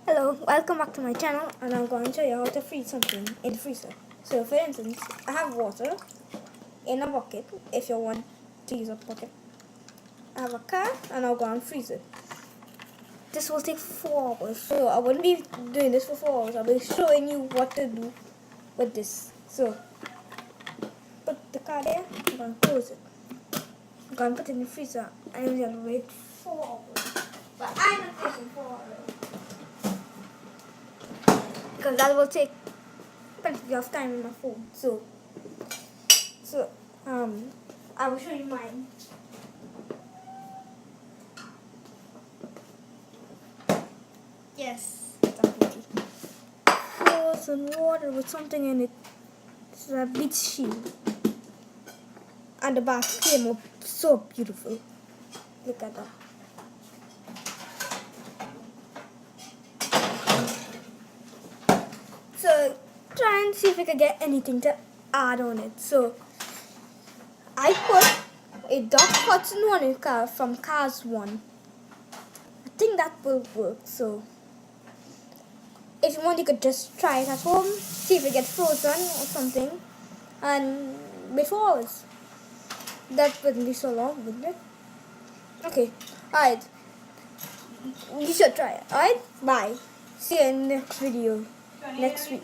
Hello, welcome back to my channel, and I'm going to show you how to freeze something in the freezer. So for instance, I have water in a bucket, if you want to use a bucket. I have a car, and I'll go and freeze it. This will take 4 hours, so I wouldn't be doing this for 4 hours. I'll be showing you what to do with this. So, put the car there, I'm going to close it. I'm going to put it in the freezer, and I'm going to wait 4 hours. But I'm not taking 4 hours. Because that will take plenty of time on my phone. So I will show you mine. Yes, definitely. Frozen water with something in it. This is a beach shield. And the back came up so beautiful. Look at that. So try and see if we can get anything to add on it. So I put a Doc Hudson one in car from Cars 1. I think that will work. So if you want, you could just try it at home, see if it gets frozen or something, and before hours. That wouldn't be so long, wouldn't it? Okay, alright. You should try it. Alright, bye. See you in the next video next week.